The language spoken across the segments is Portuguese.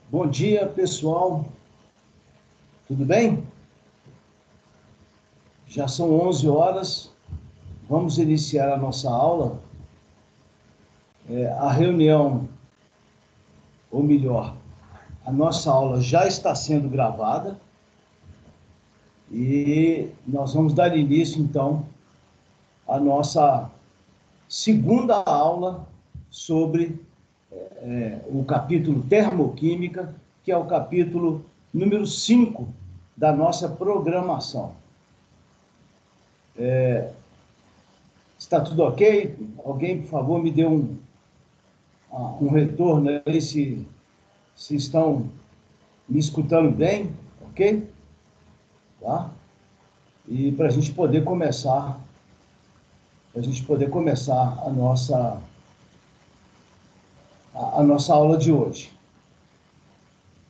Bom dia, pessoal. Tudo bem? Já são 11 horas. Vamos iniciar a nossa aula. A reunião, ou melhor, a nossa aula já está sendo gravada e nós vamos dar início, então, à nossa segunda aula sobre o capítulo Termoquímica, que é o capítulo número 5 da nossa programação. Está tudo ok? Alguém, por favor, me dê um retorno aí, se estão me escutando bem, ok? Tá? E para a gente poder começar, a nossa aula de hoje.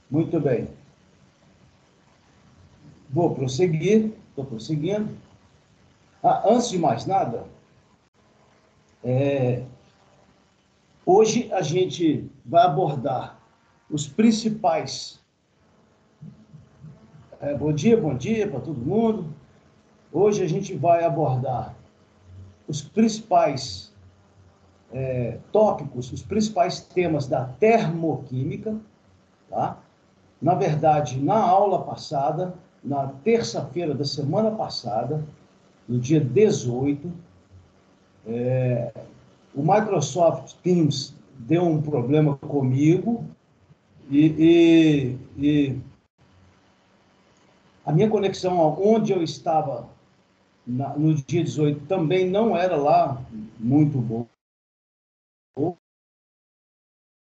Muito bem. Vou prosseguir, estou prosseguindo. Antes de mais nada, hoje a gente vai abordar os principais... bom dia para todo mundo. Hoje a gente vai abordar os principais tópicos, os principais temas da termoquímica, tá? Na verdade, na aula passada, na terça-feira da semana passada, no dia 18, o Microsoft Teams deu um problema comigo e a minha conexão onde eu estava no dia 18 também não era lá muito boa.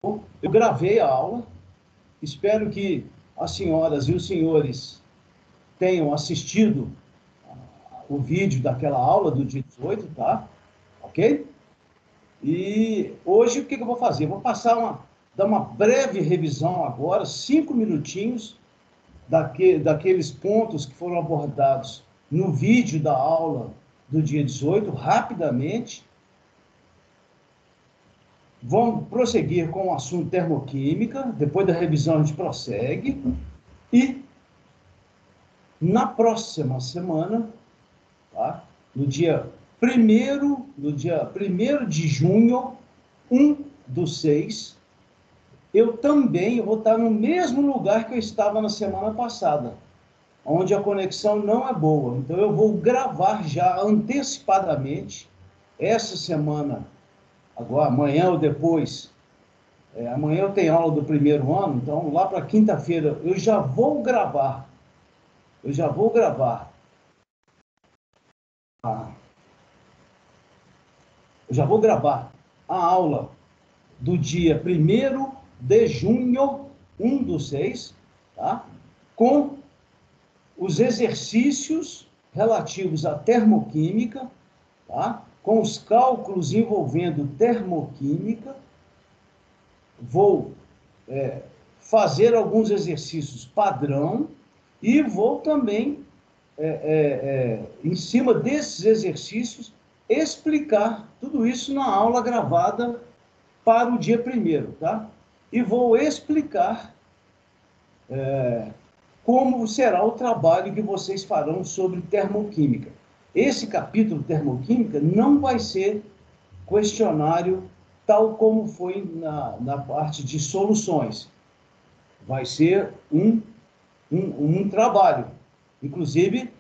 Eu gravei a aula, espero que as senhoras e os senhores tenham assistido o vídeo daquela aula do dia 18, tá? Ok? E hoje o que eu vou fazer? Vou dar uma breve revisão agora, 5 minutinhos, daqueles pontos que foram abordados no vídeo da aula do dia 18, rapidamente. Vamos prosseguir com o assunto termoquímica, depois da revisão a gente prossegue, e na próxima semana, tá? no dia 1º de junho, 1/6, eu também vou estar no mesmo lugar que eu estava na semana passada, onde a conexão não é boa. Então, eu vou gravar já antecipadamente, essa semana, agora, amanhã ou depois. Amanhã eu tenho aula do primeiro ano, então lá para quinta-feira eu já vou gravar. A aula do dia 1º de junho, 1/6, tá? Com os exercícios relativos à termoquímica, tá? Com os cálculos envolvendo termoquímica. Vou fazer alguns exercícios padrão e vou também, em cima desses exercícios, explicar tudo isso na aula gravada para o dia 1º, tá? E vou explicar como será o trabalho que vocês farão sobre termoquímica. Esse capítulo termoquímica não vai ser questionário tal como foi na parte de soluções. Vai ser um trabalho. Inclusive,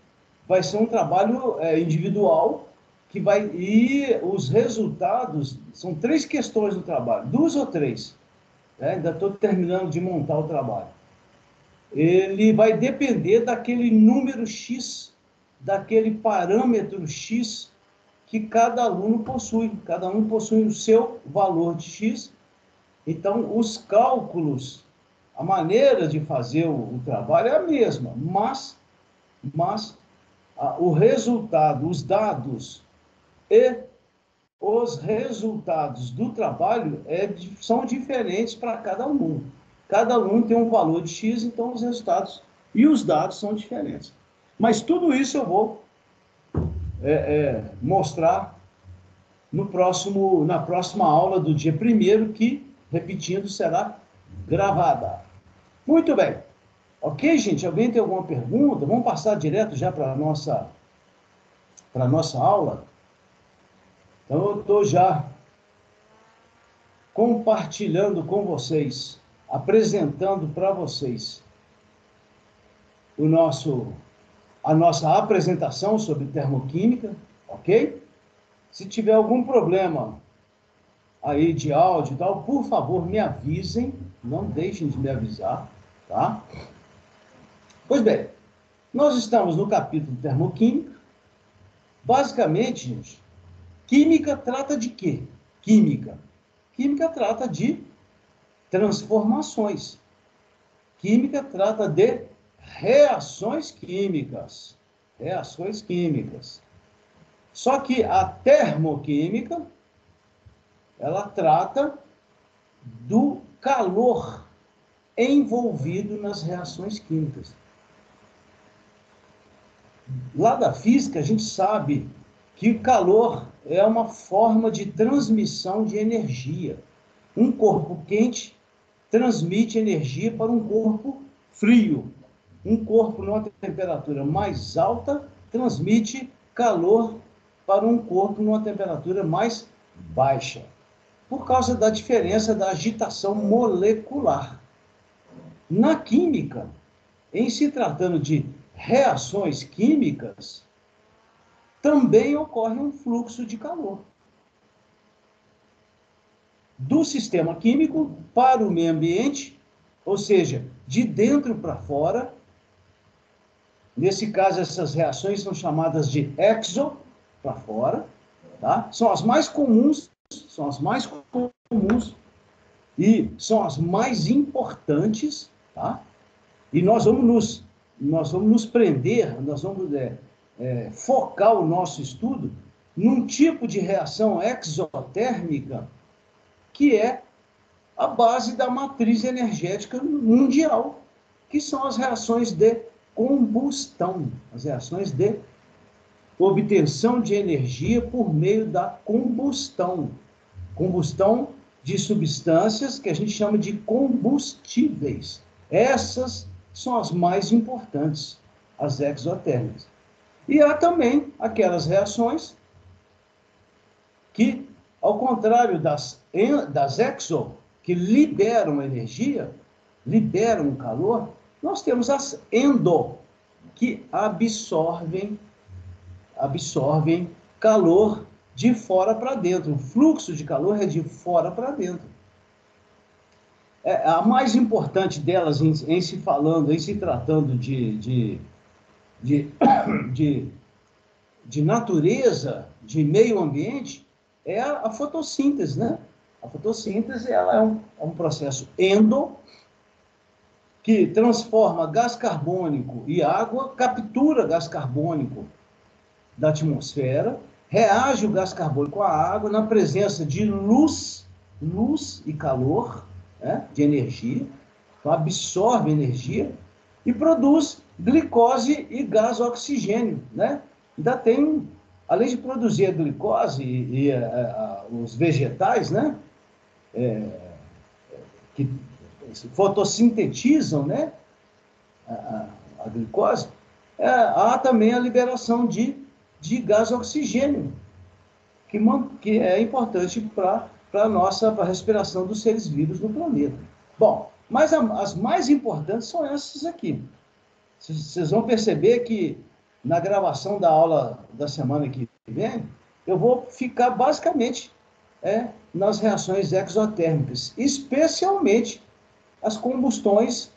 vai ser um trabalho individual, e os resultados, são 3 questões do trabalho, 2 ou 3, né? Ainda estou terminando de montar o trabalho. Ele vai depender daquele número X, daquele parâmetro X que cada aluno possui. Cada um possui o seu valor de X. Então, os cálculos, a maneira de fazer o trabalho é a mesma, mas o resultado, os dados e os resultados do trabalho são diferentes para cada aluno. cada aluno tem um valor de X, então os resultados e os dados são diferentes. Mas tudo isso eu vou mostrar na próxima aula do dia 1º, que, repetindo, será gravada. Muito bem. Ok, gente? Alguém tem alguma pergunta? Vamos passar direto já para a nossa aula? Então, eu estou já compartilhando com vocês, apresentando para vocês a nossa apresentação sobre termoquímica, ok? Se tiver algum problema aí de áudio e tal, por favor, me avisem, não deixem de me avisar, tá? Pois bem, nós estamos no capítulo termoquímica. Basicamente, gente, química trata de quê? Química trata de transformações. Química trata de reações químicas. Reações químicas. Só que a termoquímica, ela trata do calor envolvido nas reações químicas. Lá da física, a gente sabe que o calor é uma forma de transmissão de energia. Um corpo quente transmite energia para um corpo frio. Um corpo numa temperatura mais alta transmite calor para um corpo numa temperatura mais baixa, por causa da diferença da agitação molecular. Na química, em se tratando de reações químicas, também ocorre um fluxo de calor do sistema químico para o meio ambiente, ou seja, de dentro para fora. Nesse caso, essas reações são chamadas de exo, para fora, tá? São as mais comuns e são as mais importantes, tá? E nós vamos nos prender, nós vamos focar o nosso estudo num tipo de reação exotérmica que é a base da matriz energética mundial, que são as reações de combustão, as reações de obtenção de energia por meio da combustão. Combustão de substâncias que a gente chama de combustíveis. Essas são as mais importantes, as exotérmicas. E há também aquelas reações que, ao contrário das exo, que liberam energia, liberam calor, nós temos as endo, que absorvem calor de fora para dentro. O fluxo de calor é de fora para dentro. A mais importante delas, em se tratando de natureza, de meio ambiente, é a fotossíntese, né? A fotossíntese, ela é um processo endo, que transforma gás carbônico e água, captura gás carbônico da atmosfera, reage o gás carbônico com a água na presença de luz e calor, né, de energia, então absorve energia e produz glicose e gás oxigênio, né? Ainda tem, além de produzir a glicose e os vegetais, né, que fotossintetizam, né, a glicose, há também a liberação de gás oxigênio, que é importante para a respiração dos seres vivos no planeta. Bom, mas as mais importantes são essas aqui. Vocês vão perceber que na gravação da aula da semana que vem, eu vou ficar basicamente nas reações exotérmicas, especialmente as combustões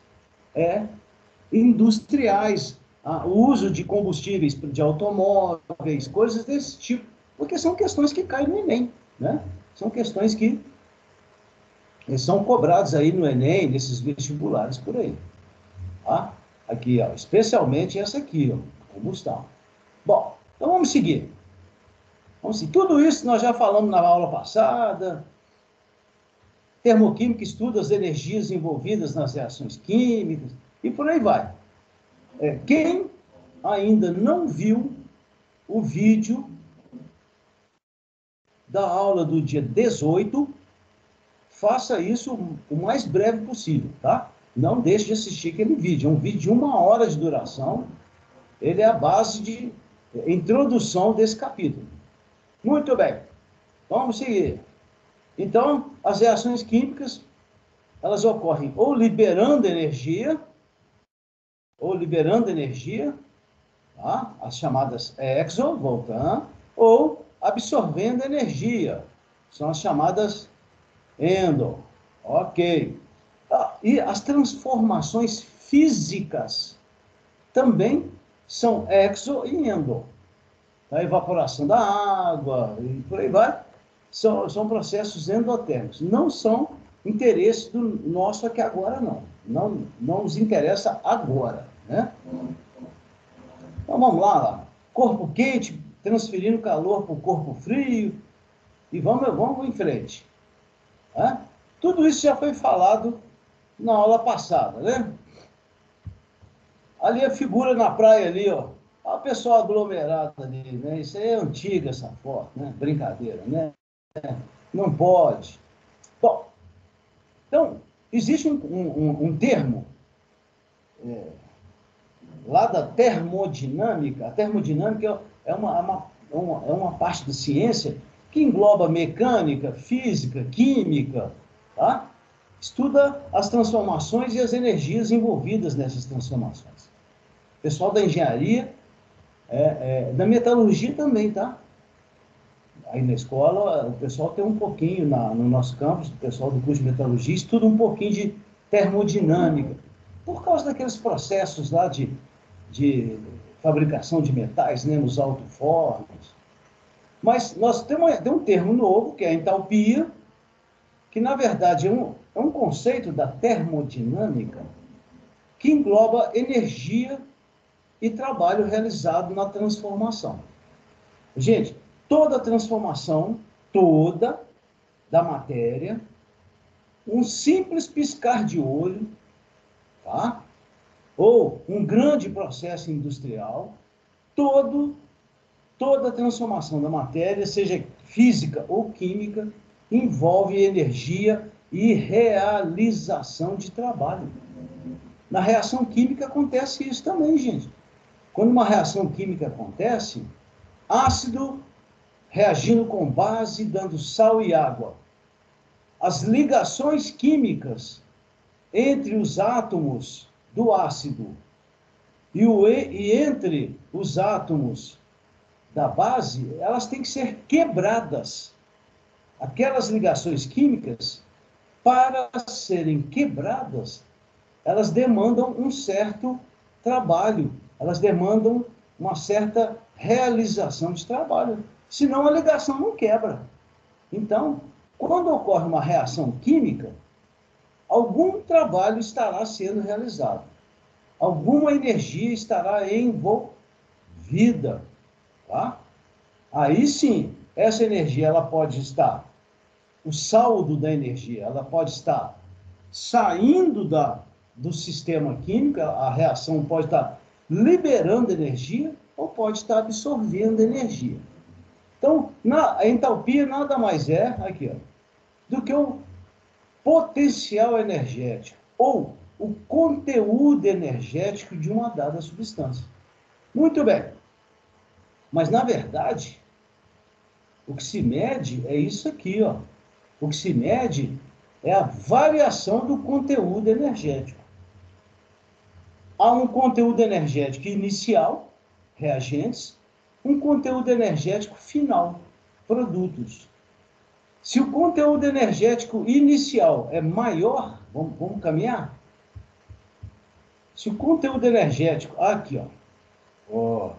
industriais, o uso de combustíveis de automóveis, coisas desse tipo, porque são questões que caem no Enem, né? São questões que são cobradas aí no Enem, nesses vestibulares por aí. Tá? Aqui, ó, especialmente essa aqui, ó, combustão. Bom, então vamos seguir. Tudo isso nós já falamos na aula passada. termoquímica estuda as energias envolvidas nas reações químicas, e por aí vai. Quem ainda não viu o vídeo da aula do dia 18, faça isso o mais breve possível, tá? Não deixe de assistir aquele vídeo. É um vídeo de 1 hora de duração. Ele é a base de introdução desse capítulo. Muito bem. Vamos seguir. Então, as reações químicas, elas ocorrem ou liberando energia, tá? As chamadas exo, voltando, ou absorvendo energia, são as chamadas endo. Ok. E as transformações físicas também são exo e endo. A evaporação da água, e por aí vai, são processos endotérmicos. Não são interesse do nosso aqui agora, não. Não nos interessa agora, né? Então, vamos lá. Corpo quente, transferindo calor para o corpo frio, e vamos em frente. Né? Tudo isso já foi falado na aula passada, né? Ali a figura na praia ali, ó. Olha o pessoal aglomerado ali, né? Isso aí é antiga, essa foto, né? Brincadeira, né? Não pode. Bom, então, existe um termo lá da termodinâmica. A termodinâmica é uma parte da ciência que engloba mecânica, física, química, tá? Estuda as transformações e as energias envolvidas nessas transformações. O pessoal da engenharia, da metalurgia também, tá? Aí na escola, o pessoal tem um pouquinho, no nosso campus, o pessoal do curso de metalurgia estuda um pouquinho de termodinâmica, por causa daqueles processos lá de fabricação de metais, né, nos alto-fornos. Mas nós temos um termo novo, que é a entalpia, que na verdade é um conceito da termodinâmica que engloba energia e trabalho realizado na transformação. Gente, toda transformação, toda, da matéria, um simples piscar de olho, tá? Ou um grande processo industrial, toda transformação da matéria, seja física ou química, envolve energia e realização de trabalho. Na reação química acontece isso também, gente. Quando uma reação química acontece, ácido reagindo com base, dando sal e água. As ligações químicas entre os átomos do ácido e entre os átomos da base, elas têm que ser quebradas. Aquelas ligações químicas, para serem quebradas, elas demandam um certo trabalho, elas demandam uma certa realização de trabalho. Senão a ligação não quebra. Então, quando ocorre uma reação química, algum trabalho estará sendo realizado. Alguma energia estará envolvida. Tá? Aí sim, essa energia ela pode estar, o saldo da energia, ela pode estar saindo do sistema químico, a reação pode estar liberando energia ou pode estar absorvendo energia. Então, a entalpia nada mais é, aqui, ó, do que o potencial energético ou o conteúdo energético de uma dada substância. Muito bem. Mas, na verdade, o que se mede é isso aqui, ó. O que se mede é a variação do conteúdo energético. Há um conteúdo energético inicial, reagentes, um conteúdo energético final, produtos. Se o conteúdo energético inicial é maior, vamos caminhar? Se o conteúdo energético, aqui, ó,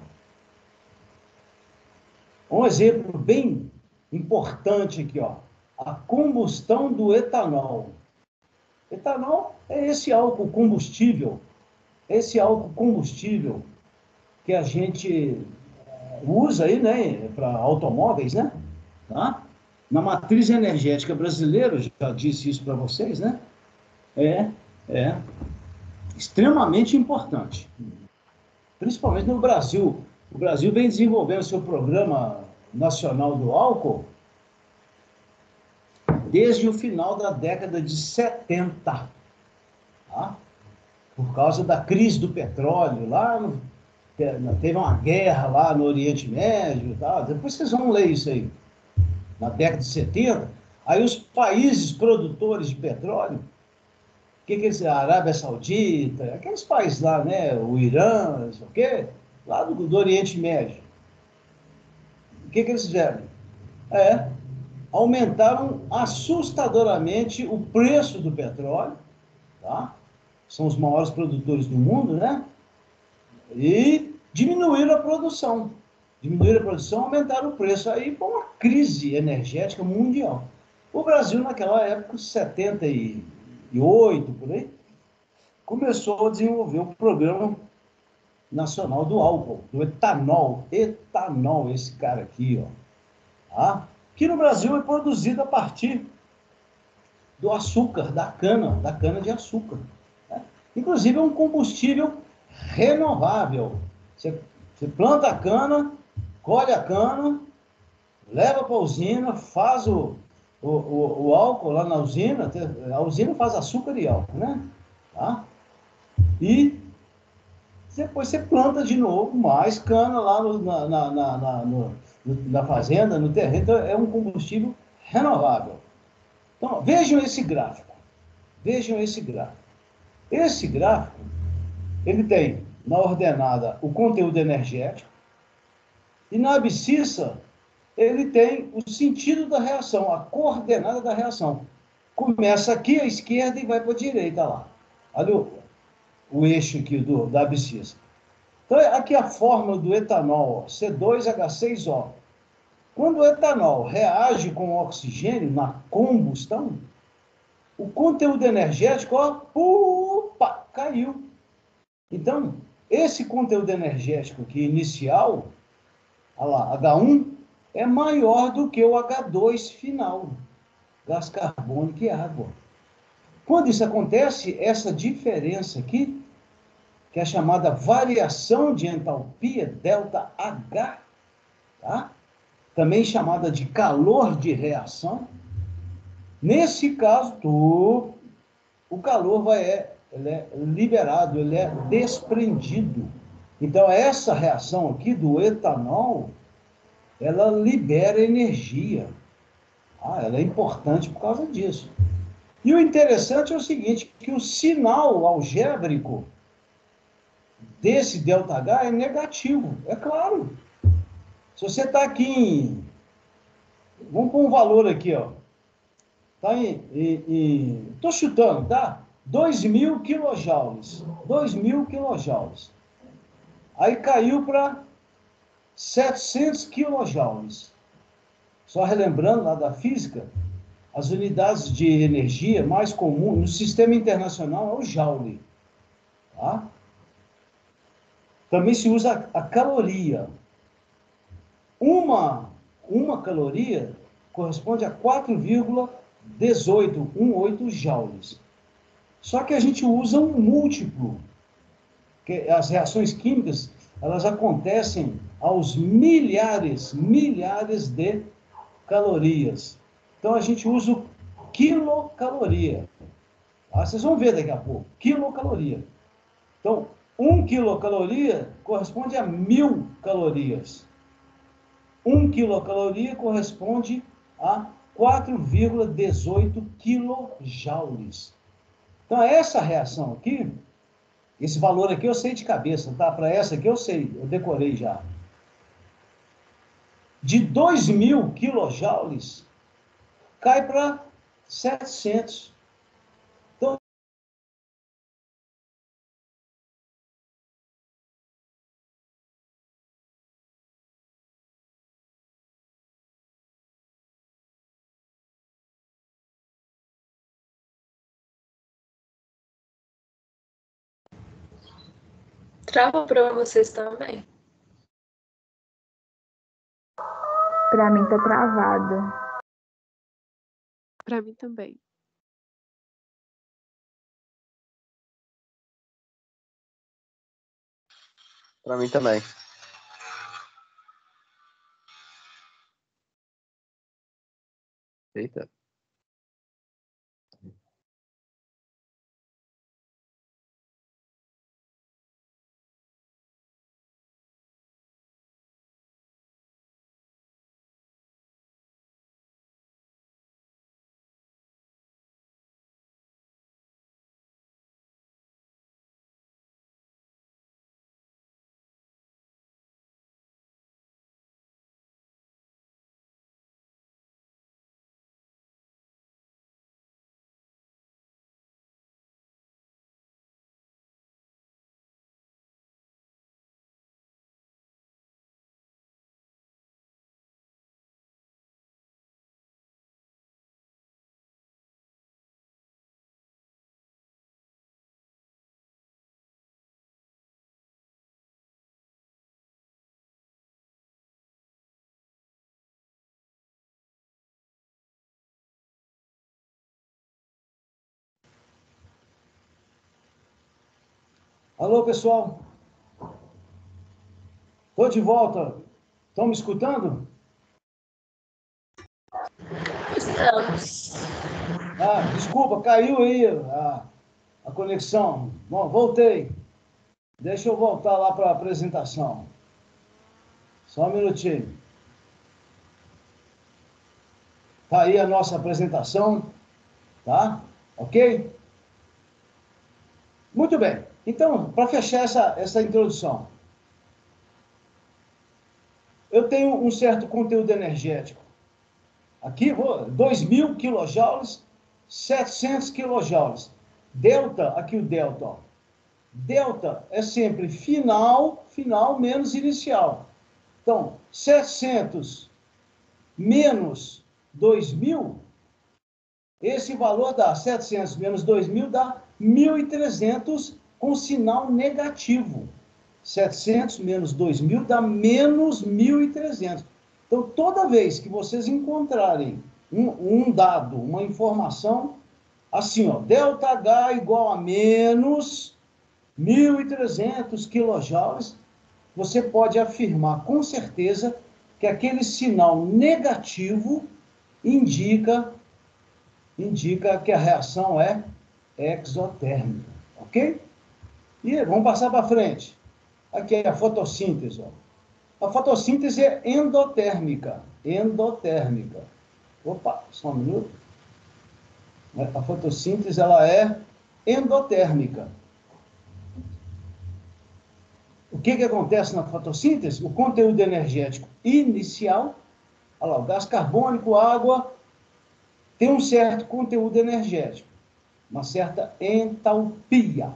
um exemplo bem importante aqui, ó, a combustão do etanol. Etanol é esse álcool combustível que a gente usa aí, né, para automóveis, né? Tá? na matriz energética brasileira, já disse isso para vocês, né? É extremamente importante. Principalmente no Brasil. O Brasil vem desenvolvendo seu programa nacional do álcool desde o final da década de 70, tá? Por causa da crise do petróleo, teve uma guerra lá no Oriente Médio, tá? Depois vocês vão ler isso aí, na década de 70, aí os países produtores de petróleo, que eles, a Arábia Saudita, aqueles países lá, né, o Irã, não sei o quê, lá do Oriente Médio, o que eles fizeram? Aumentaram assustadoramente o preço do petróleo, tá? São os maiores produtores do mundo, né? E diminuíram a produção. Diminuíram a produção, aumentaram o preço. Aí foi uma crise energética mundial. O Brasil, naquela época, 78, por aí, começou a desenvolver o Programa Nacional do Álcool, do etanol. Etanol, esse cara aqui, ó. Tá? Que no Brasil é produzido a partir do açúcar, da cana de açúcar. Né? Inclusive é um combustível renovável. Você planta a cana, colhe a cana, leva para a usina, faz o álcool lá na usina, a usina faz açúcar e álcool, né? Tá? E depois você planta de novo mais cana lá na fazenda, no terreno. Então, é um combustível renovável. Então, vejam esse gráfico. Vejam esse gráfico. Esse gráfico, ele tem na ordenada o conteúdo energético e na abscissa ele tem o sentido da reação, a coordenada da reação. Começa aqui à esquerda e vai para a direita lá. Olha o eixo aqui da abscissa. Então, aqui a fórmula do etanol, C2H6O. Quando o etanol reage com o oxigênio na combustão, o conteúdo energético, caiu. Então, esse conteúdo energético aqui inicial, olha lá, H1, é maior do que o H2 final, gás carbônico e água. Quando isso acontece, essa diferença aqui, que é chamada variação de entalpia, ΔH, tá? Também chamada de calor de reação, nesse caso, o calor ele é liberado, ele é desprendido. Então, essa reação aqui do etanol, ela libera energia. Ela é importante por causa disso. E o interessante é o seguinte, que o sinal algébrico desse ΔH é negativo, é claro. Se você está aqui vamos pôr um valor aqui, ó. Está estou chutando, tá? 2.000 quilojoules. 2.000 quilojoules. Aí caiu para 700 quilojoules. Só relembrando lá da física, as unidades de energia mais comuns no sistema internacional é o joule. Tá? Também se usa a caloria. Uma caloria corresponde a 4,18 joules. Só que a gente usa um múltiplo, que as reações químicas, elas acontecem aos milhares de calorias. Então a gente usa o quilocaloria. Vocês vão ver daqui a pouco, quilocaloria. Então, 1 quilocaloria corresponde a 1.000 calorias. 1 quilocaloria corresponde a 4,18 quilojoules. Então, essa reação aqui, esse valor aqui eu sei de cabeça, tá? Para essa aqui eu sei, eu decorei já. De 2.000 quilojoules, cai para 700. Então, Travou para vocês também? Para mim tá travado. Para mim também. Para mim também. Eita. Alô, pessoal. Estou de volta. Estão me escutando? Estamos. Desculpa, caiu aí a conexão. Bom, voltei. Deixa eu voltar lá para a apresentação. Só um minutinho. Tá aí a nossa apresentação, tá? Ok? Muito bem. Então, para fechar essa introdução, eu tenho um certo conteúdo energético. Aqui, 2.000 quilojoules, 700 quilojoules. Delta, aqui o delta, ó. Delta é sempre final menos inicial. Então, 700 menos 2.000, esse valor dá 700 menos 2.000 dá 1.300 com sinal negativo. 700 menos 2.000 dá menos 1.300. Então, toda vez que vocês encontrarem um dado, uma informação, assim, ó, delta H igual a menos 1.300 quilojoules, você pode afirmar com certeza que aquele sinal negativo indica que a reação é exotérmica, ok? E vamos passar para frente. Aqui é a fotossíntese, ó. A fotossíntese é endotérmica. Endotérmica. Opa, só um minuto. A fotossíntese, ela é endotérmica. O que acontece na fotossíntese? O conteúdo energético inicial, olha lá, o gás carbônico, água, tem um certo conteúdo energético, uma certa entalpia.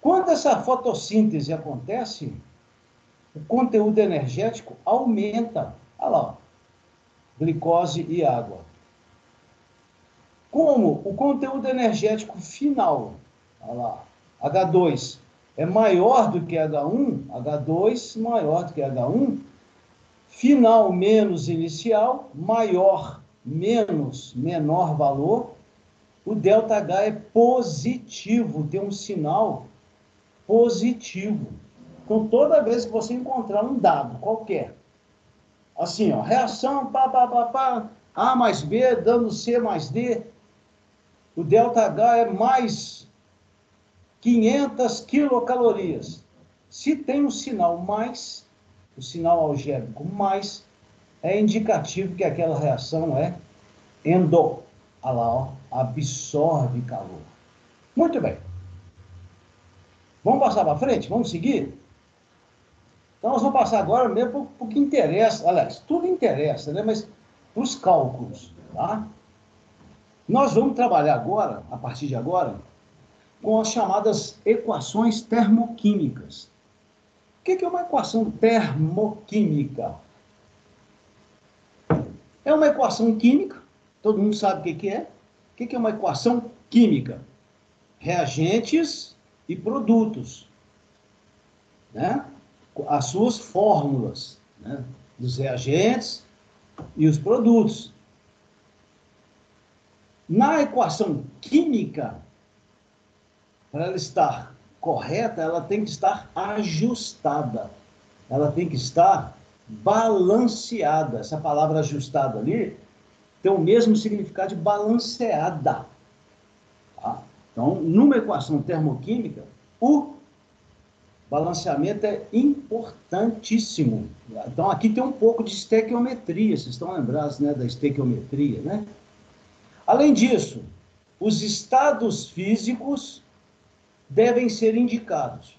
Quando essa fotossíntese acontece, o conteúdo energético aumenta. Olha lá, ó, glicose e água. Como o conteúdo energético final, olha lá, H2, é maior do que H1, H2 maior do que H1, final menos inicial, maior menos menor valor, o ΔH é positivo, tem um sinal positivo. Então, toda vez que você encontrar um dado qualquer, assim, ó, reação, A mais B dando C mais D, o ΔH é mais 500 quilocalorias. Se tem um sinal mais, o sinal algébrico mais, é indicativo que aquela reação é endo. Olha lá, ó, absorve calor. Muito bem. Vamos passar para frente? Vamos seguir? Então, nós vamos passar agora mesmo para o que interessa. Aliás, tudo interessa, né? Mas os cálculos, tá? Nós vamos trabalhar agora, a partir de agora, com as chamadas equações termoquímicas. O que é uma equação termoquímica? É uma equação química, todo mundo sabe o que é. O que é uma equação química? Reagentes e produtos, né? As suas fórmulas, né? Dos reagentes e os produtos. Na equação química, para ela estar correta, ela tem que estar ajustada. Ela tem que estar balanceada. Essa palavra ajustada ali tem o mesmo significado de balanceada. Tá? Então, numa equação termoquímica, o balanceamento é importantíssimo. Então, aqui tem um pouco de estequiometria. Vocês estão lembrados, né, da estequiometria, né? Além disso, os estados físicos devem ser indicados.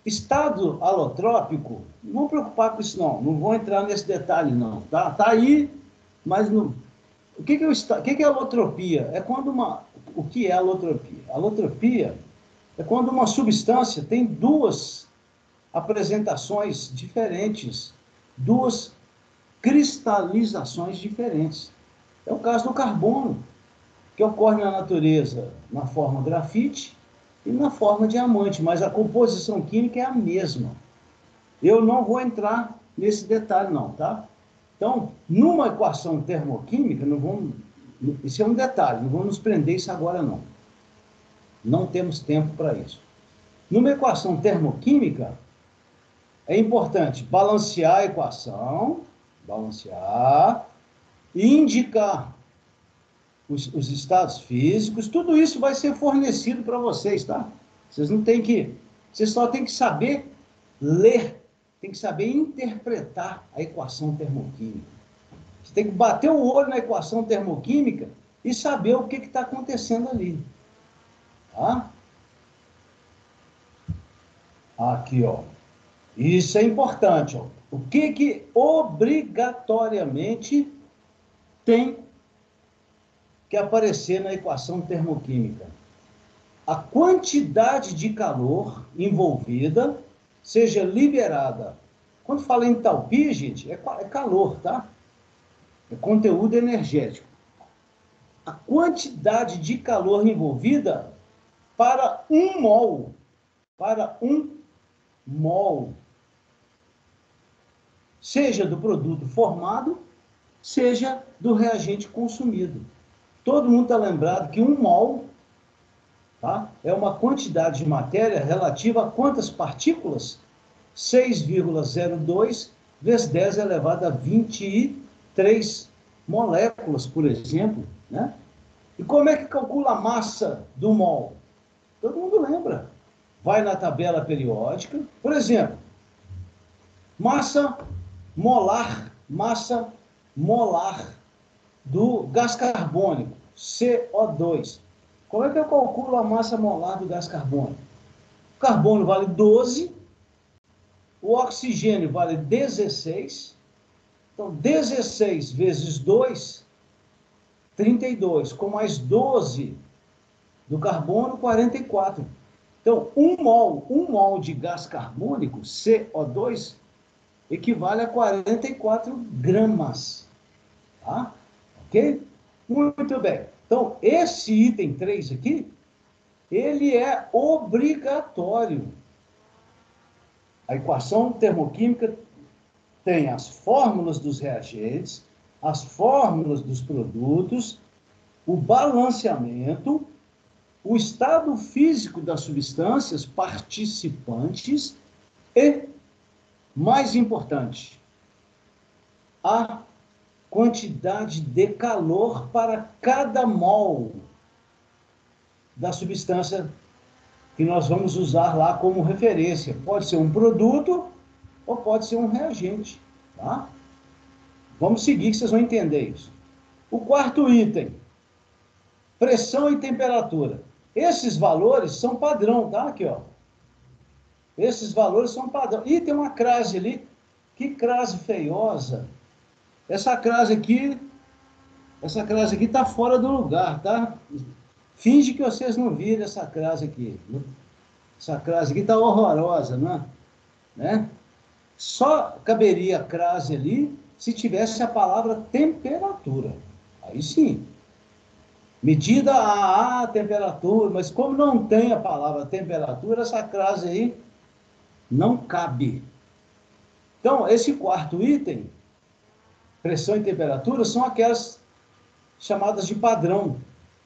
Estado alotrópico, não vou preocupar com isso não vou entrar nesse detalhe não, tá? Tá aí, mas não... O que é alotropia? É quando O que é alotropia? Alotropia é quando uma substância tem duas apresentações diferentes, duas cristalizações diferentes. É o caso do carbono, que ocorre na natureza na forma grafite e na forma diamante, mas a composição química é a mesma. Eu não vou entrar nesse detalhe não, tá? Então, numa equação termoquímica, não vamos... Isso é um detalhe, não vamos nos prender isso agora não. Não temos tempo para isso. Numa equação termoquímica, é importante balancear a equação, balancear, e indicar os estados físicos, tudo isso vai ser fornecido para vocês, tá? Vocês não têm que... Vocês só têm que saber ler, tem que saber interpretar a equação termoquímica. Você tem que bater o olho na equação termoquímica e saber o que está acontecendo ali. Tá? Aqui, ó. Isso é importante, ó. O que obrigatoriamente tem que aparecer na equação termoquímica? A quantidade de calor envolvida seja liberada. Quando fala em entalpia, gente, é calor, tá? É conteúdo energético. A quantidade de calor envolvida para um mol, seja do produto formado, seja do reagente consumido. Todo mundo está lembrado que um mol, tá, é uma quantidade de matéria relativa a quantas partículas? 6,02 vezes 10 elevado a 23 moléculas, por exemplo, né? E como é que calcula a massa do mol? Todo mundo lembra. Vai na tabela periódica, por exemplo, massa molar do gás carbônico, CO2. Como é que eu calculo a massa molar do gás carbônico? O carbono vale 12, o oxigênio vale 16, então 16 vezes 2, 32, com mais 12 do carbono, 44. Então, um mol de gás carbônico, CO2, equivale a 44 gramas. Tá? Ok? Muito bem. Então, esse item 3 aqui, ele é obrigatório. A equação termoquímica tem as fórmulas dos reagentes, as fórmulas dos produtos, o balanceamento, o estado físico das substâncias participantes e, mais importante, a quantidade de calor para cada mol da substância que nós vamos usar lá como referência. Pode ser um produto ou pode ser um reagente, tá? Vamos seguir que vocês vão entender isso. O quarto item, pressão e temperatura. Esses valores são padrão, tá? Aqui, ó. Esses valores são padrão. Ih, tem uma crase ali. Que crase feiosa. Essa crase aqui está fora do lugar, tá? Finge que vocês não viram essa crase aqui. Essa crase aqui está horrorosa, né? Só caberia a crase ali se tivesse a palavra temperatura. Aí sim. Medida a temperatura, mas como não tem a palavra temperatura, essa crase aí não cabe. Então, esse quarto item, pressão e temperatura, são chamadas de padrão,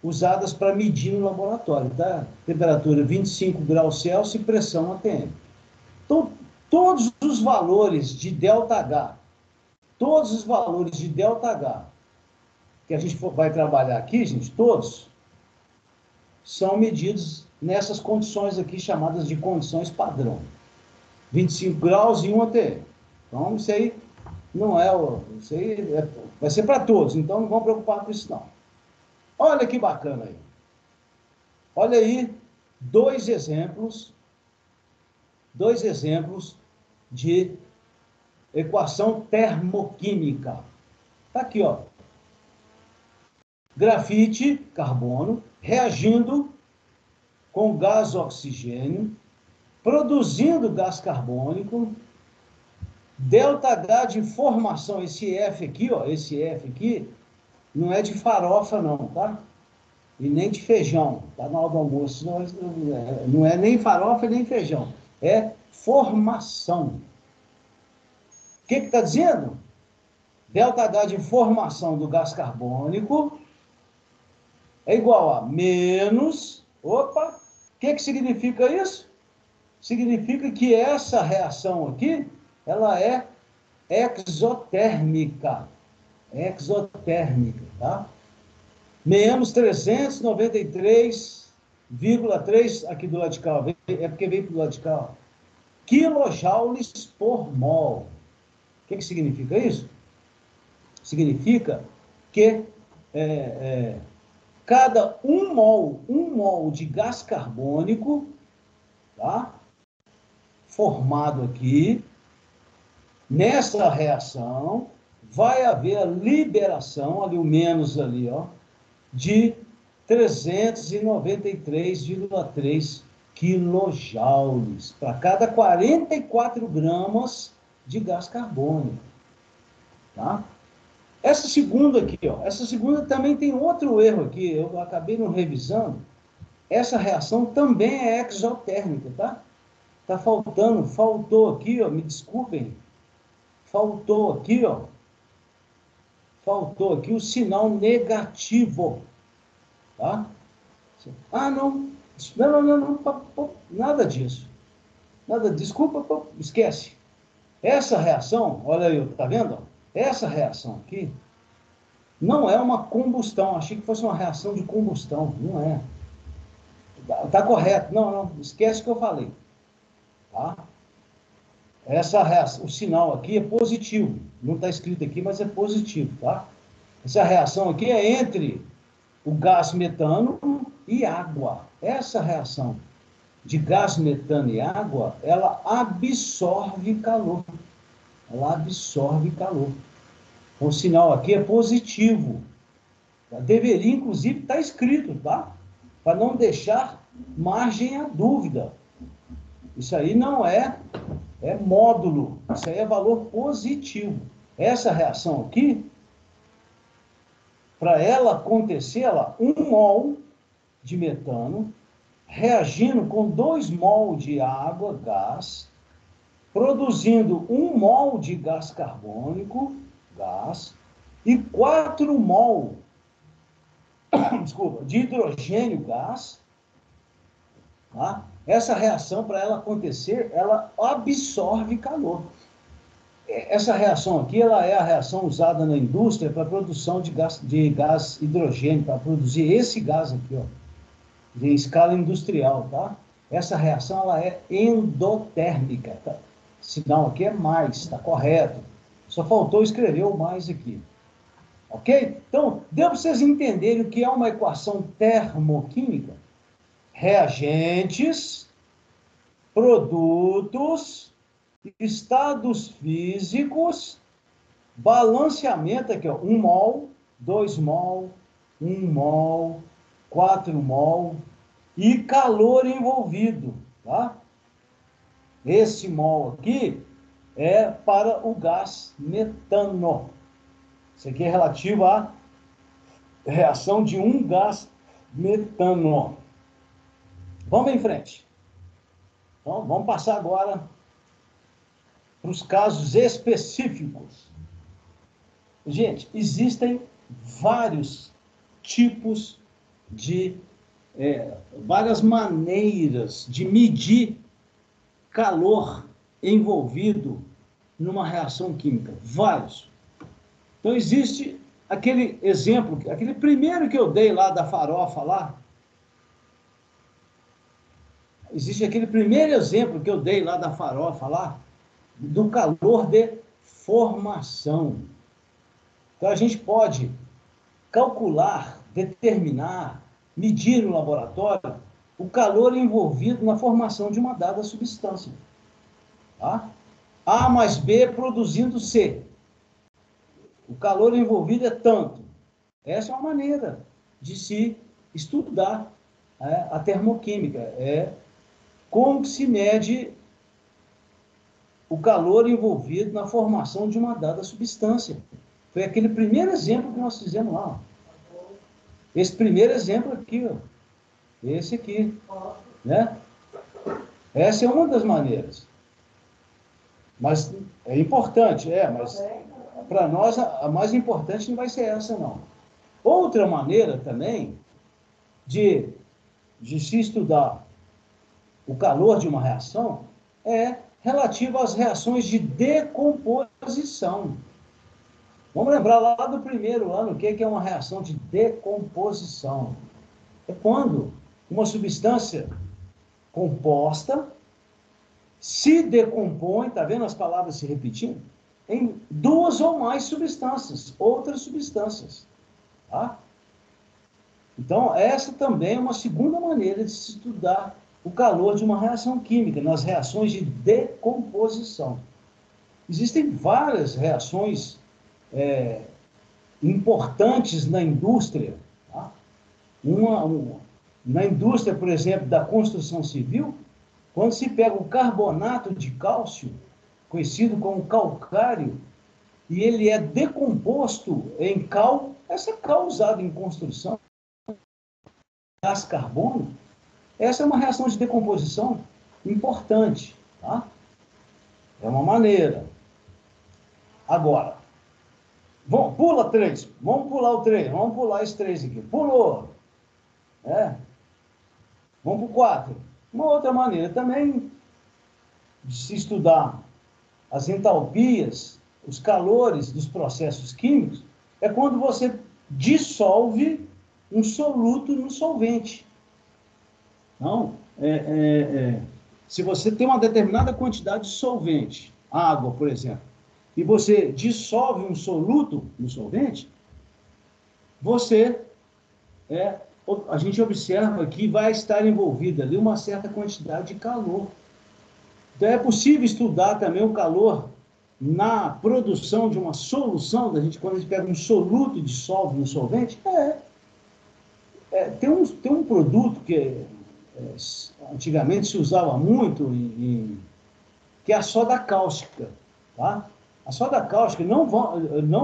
usadas para medir no laboratório, tá? Temperatura 25 graus Celsius e pressão ATM. Então, todos os valores de ΔH, todos os valores de ΔH que a gente vai trabalhar aqui, gente, todos são medidos nessas condições aqui chamadas de condições padrão. 25 graus e 1 ATM. Então, isso aí não é o... Isso aí vai ser para todos, então não vamos preocupar com isso, não. Olha que bacana aí. Olha aí, dois exemplos de equação termoquímica. Está aqui, ó. Grafite, carbono, reagindo com gás oxigênio, produzindo gás carbônico, ΔH de formação, esse F aqui, ó, esse F aqui, não é de farofa não, tá? E nem de feijão, tá na hora do almoço, não é nem farofa nem feijão, é formação. O que está dizendo? ΔH de formação do gás carbônico é igual a menos, opa, o que significa isso? Significa que essa reação aqui, ela é exotérmica, tá? Menos 393,3, aqui do lado de cá, é porque veio do lado de cá, ó, quilojoules por mol. O que significa isso? Significa que cada um mol de gás carbônico, tá? Formado aqui, nessa reação, vai haver a liberação, ali o menos ali, ó, de 393,3 quilojoules para cada 44 gramas de gás carbônico, tá? Essa segunda aqui, ó, essa segunda também tem outro erro aqui, eu acabei não revisando. Essa reação também é exotérmica, tá? Tá faltou aqui, ó, me desculpem, faltou aqui o sinal negativo, tá? Ah, não, nada disso. Desculpa, esquece. Essa reação, olha aí, tá vendo? Essa reação aqui não é uma combustão. Achei que fosse uma reação de combustão. Não é. Tá correto. Não, esquece o que eu falei. Tá? Essa reação, o sinal aqui é positivo. Não está escrito aqui, mas é positivo, tá? Essa reação aqui é entre o gás metano e água. Essa reação de gás metano e água, ela absorve calor. O sinal aqui é positivo. Deveria, inclusive, estar escrito, tá? Para não deixar margem à dúvida. Isso aí não é módulo, isso aí é valor positivo. Essa reação aqui, para ela acontecer, 1 mol de metano, reagindo com 2 mol de água, gás, produzindo 1 mol de gás carbônico, gás, e 4 mol de hidrogênio, gás, tá? Essa reação, para ela acontecer, ela absorve calor. Essa reação aqui, ela é a reação usada na indústria para a produção de gás hidrogênio, para produzir esse gás aqui, ó, em escala industrial, tá? Essa reação, ela é endotérmica, tá? Sinal aqui é mais, está correto. Só faltou escrever o mais aqui. Ok? Então, deu para vocês entenderem o que é uma equação termoquímica? Reagentes, produtos, estados físicos, balanceamento aqui, ó, 1 mol, 2 mol, 1 mol, 4 mol e calor envolvido, tá? Esse mol aqui é para o gás metano. Isso aqui é relativo à reação de um gás metano. Vamos em frente. Então, vamos passar agora para os casos específicos. Gente, existem vários tipos de, várias maneiras de medir calor envolvido numa reação química. Vários. Então, existe aquele exemplo, aquele primeiro que eu dei lá da farofa lá. Existe aquele primeiro exemplo que eu dei lá da farofa lá, do calor de formação. Então, a gente pode calcular, determinar, medir no laboratório o calor envolvido na formação de uma dada substância. Tá? A mais B produzindo C. O calor envolvido é tanto. Essa é uma maneira de se estudar a termoquímica. Como que se mede o calor envolvido na formação de uma dada substância. Foi aquele primeiro exemplo que nós fizemos lá. Esse primeiro exemplo aqui, ó. Esse aqui. Né? Essa é uma das maneiras. Mas é importante, mas para nós a mais importante não vai ser essa, não. Outra maneira também de se estudar o calor de uma reação é relativa às reações de decomposição. Vamos lembrar lá do primeiro ano o que é uma reação de decomposição. É quando uma substância composta se decompõe, está vendo as palavras se repetindo? Em duas ou mais substâncias, outras substâncias. Tá? Então, essa também é uma segunda maneira de se estudar o calor de uma reação química, nas reações de decomposição. Existem várias reações importantes na indústria. Tá? Na indústria, por exemplo, da construção civil, quando se pega o carbonato de cálcio, conhecido como calcário, e ele é decomposto em cal, essa cal usada em construção, gás carbono, essa é uma reação de decomposição importante. Tá? É uma maneira. Agora, pula 3. Vamos pular o 3. Vamos pular esse 3 aqui. Pulou. Vamos para o 4. Uma outra maneira também de se estudar as entalpias, os calores dos processos químicos, é quando você dissolve um soluto no solvente. Então, se você tem uma determinada quantidade de solvente, água, por exemplo, e você dissolve um soluto no solvente, a gente observa que vai estar envolvida ali uma certa quantidade de calor. Então, é possível estudar também o calor na produção de uma solução, quando a gente pega um soluto e dissolve no solvente. Tem um produto que antigamente se usava muito, que é a soda cáustica. Tá? A soda cáustica, não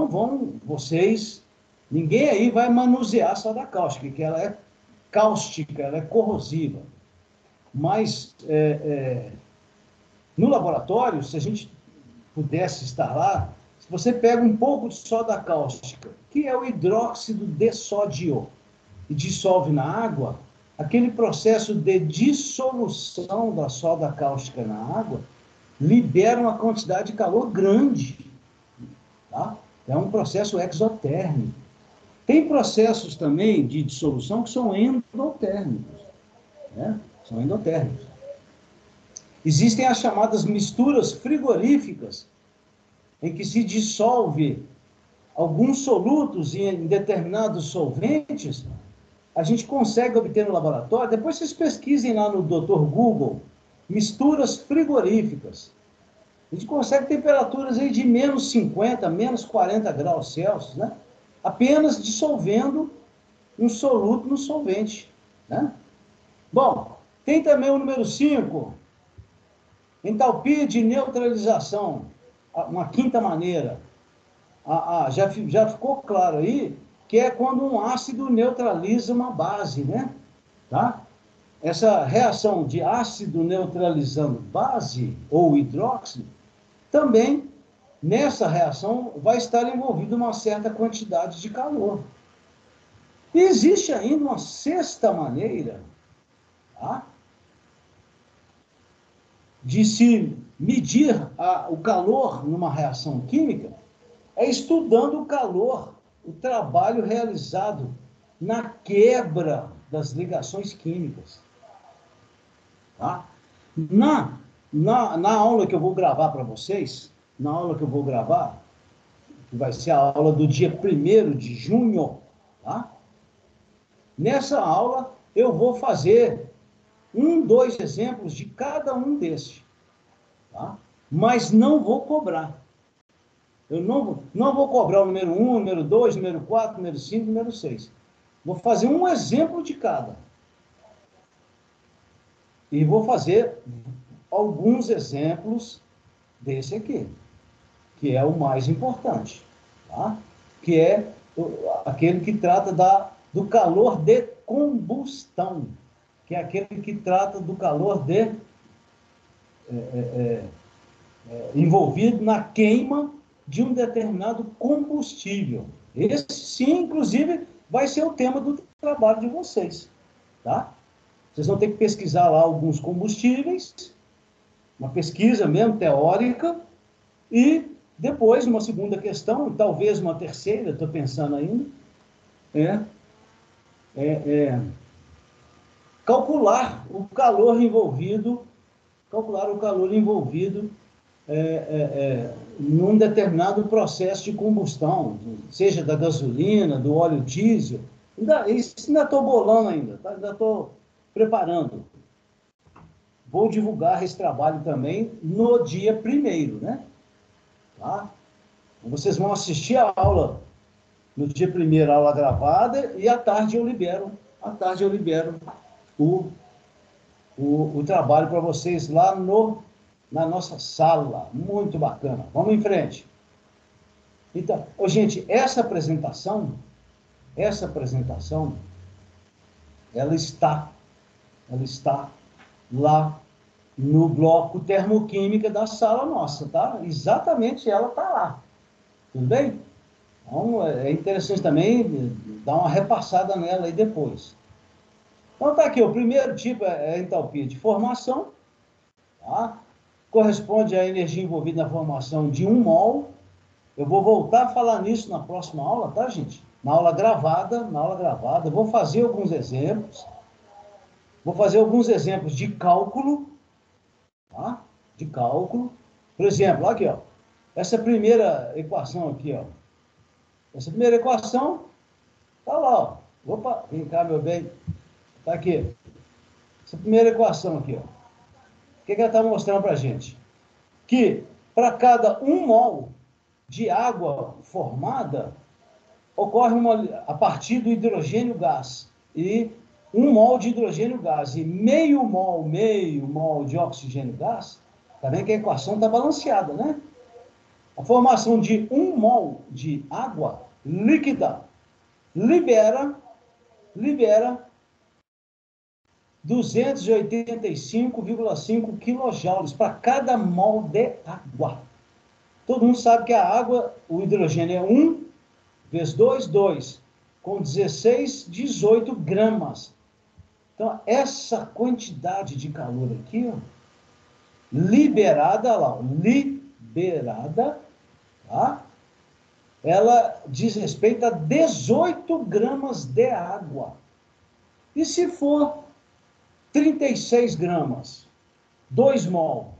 vão vocês, ninguém aí vai manusear a soda cáustica, que ela é cáustica, ela é corrosiva. Mas no laboratório, se a gente pudesse estar lá, se você pega um pouco de soda cáustica, que é o hidróxido de sódio, e dissolve na água, aquele processo de dissolução da soda cáustica na água libera uma quantidade de calor grande. Tá? É um processo exotérmico. Tem processos também de dissolução que são endotérmicos. São endotérmicos. Existem as chamadas misturas frigoríficas, em que se dissolve alguns solutos em determinados solventes. A gente consegue obter no laboratório, depois vocês pesquisem lá no Dr. Google, misturas frigoríficas. A gente consegue temperaturas aí de menos 50, menos 40 graus Celsius, né? Apenas dissolvendo um soluto no solvente. Né? Bom, tem também o número 5, entalpia de neutralização, uma quinta maneira. Já ficou claro aí que é quando um ácido neutraliza uma base, né? Tá? Essa reação de ácido neutralizando base ou hidróxido, também nessa reação vai estar envolvida uma certa quantidade de calor. E existe ainda uma sexta maneira, tá, de se medir o calor numa reação química, é estudando o calor, o trabalho realizado na quebra das ligações químicas. Tá? Na aula que eu vou gravar para vocês, na aula que eu vou gravar, que vai ser a aula do dia 1º de junho, tá? Nessa aula eu vou fazer 2 exemplos de cada um desses, tá? Mas não vou cobrar. Eu não vou cobrar o número 1, número 2, número 4, número 5, número 6. Vou fazer um exemplo de cada. E vou fazer alguns exemplos desse aqui, que é o mais importante, tá? Que é aquele que trata do calor de combustão, que é aquele que trata do calor envolvido na queima de um determinado combustível. Esse, sim, inclusive, vai ser o tema do trabalho de vocês, tá? Vocês vão ter que pesquisar lá alguns combustíveis, uma pesquisa mesmo, teórica, e depois, uma segunda questão, talvez uma terceira, estou pensando ainda, calcular o calor envolvido num determinado processo de combustão, seja da gasolina, do óleo diesel. Isso ainda estou bolando ainda, tá? Ainda estou preparando. Vou divulgar esse trabalho também no dia 1º, né? Tá? Vocês vão assistir a aula no dia 1º, a aula gravada, e à tarde eu libero o trabalho para vocês lá na nossa sala. Muito bacana. Vamos em frente. Então, gente, essa apresentação, ela está lá no bloco termoquímica da sala nossa, tá? Exatamente, ela está lá. Tudo bem? Então, é interessante também dar uma repassada nela aí depois. Então, tá aqui, o primeiro tipo é a entalpia de formação, tá? Corresponde à energia envolvida na formação de 1 mol. Eu vou voltar a falar nisso na próxima aula, tá, gente? Na aula gravada, vou fazer alguns exemplos. Vou fazer alguns exemplos de cálculo, tá? De cálculo. Por exemplo, aqui, ó. Essa primeira equação aqui, ó. Essa primeira equação, tá lá, ó. Opa, vem cá, meu bem. Tá aqui. Essa primeira equação aqui, ó. O que ela está mostrando para a gente? Que para cada 1 mol de água formada, ocorre a partir do hidrogênio gás. E 1 mol de hidrogênio gás e meio mol de oxigênio gás, tá vendo que a equação está balanceada, né? A formação de 1 mol de água líquida libera 285,5 kJ para cada mol de água. Todo mundo sabe que a água, o hidrogênio é 1 vezes 2, 2, com 16, 18 gramas. Então, essa quantidade de calor aqui, ó, liberada, tá? Ela diz respeito a 18 gramas de água. E se for 36 gramas, 2 mol,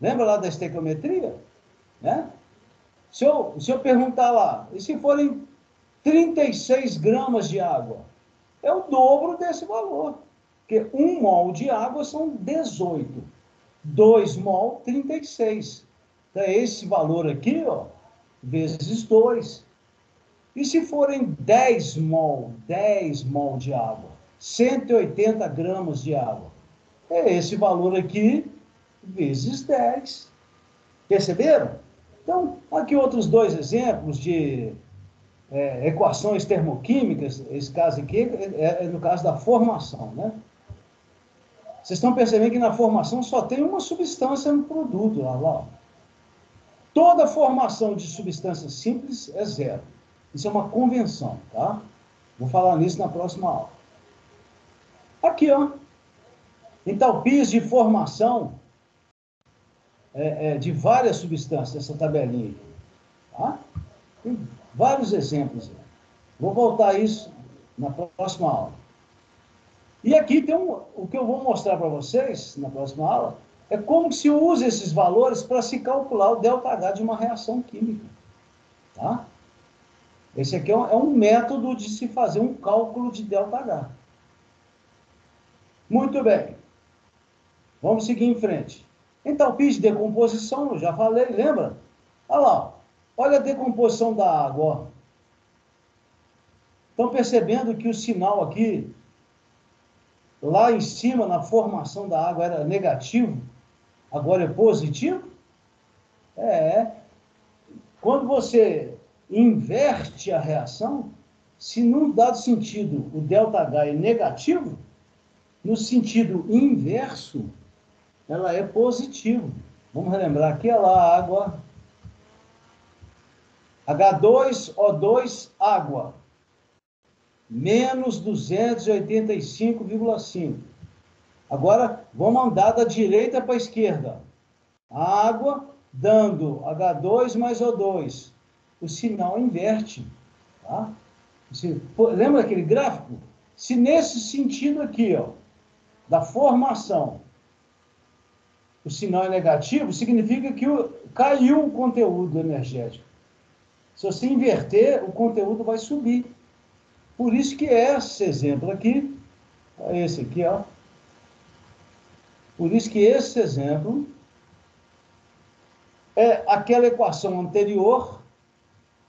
lembra lá da estequiometria? Né? Se eu perguntar lá, e se forem 36 gramas de água? É o dobro desse valor. Porque 1 mol de água são 18. 2 mol, 36. Então, é esse valor aqui, ó, vezes 2. E se forem 10 mol de água? 180 gramas de água. É esse valor aqui, vezes 10. Perceberam? Então, aqui outros 2 exemplos de equações termoquímicas. Esse caso aqui é no caso da formação, né? Vocês estão percebendo que na formação só tem uma substância no produto, lá. Toda formação de substância simples é 0. Isso é uma convenção, tá? Vou falar nisso na próxima aula. Aqui, ó. Entalpias de formação de várias substâncias, essa tabelinha aqui. Tá? Tem vários exemplos. Vou voltar a isso na próxima aula. E aqui tem o que eu vou mostrar para vocês na próxima aula, é como se usa esses valores para se calcular o ΔH de uma reação química. Tá? Esse aqui é um método de se fazer um cálculo de ΔH. Muito bem. Vamos seguir em frente. Entalpia de decomposição, eu já falei, lembra? Olha lá, olha a decomposição da água. Ó. Estão percebendo que o sinal aqui, lá em cima, na formação da água, era negativo, agora é positivo? Quando você inverte a reação, se num dado sentido o ΔH é negativo, no sentido inverso, ela é positivo. Vamos relembrar aqui, olha lá, água. H2O2, água. Menos 285,5. Agora, vamos andar da direita para a esquerda. Água dando H2 mais O2. O sinal inverte. Tá? Lembra aquele gráfico? Se nesse sentido aqui, ó, da formação, o sinal é negativo, significa que caiu o conteúdo energético. Se você inverter, o conteúdo vai subir. Por isso que esse exemplo aqui, esse aqui, ó. Por isso que esse exemplo é aquela equação anterior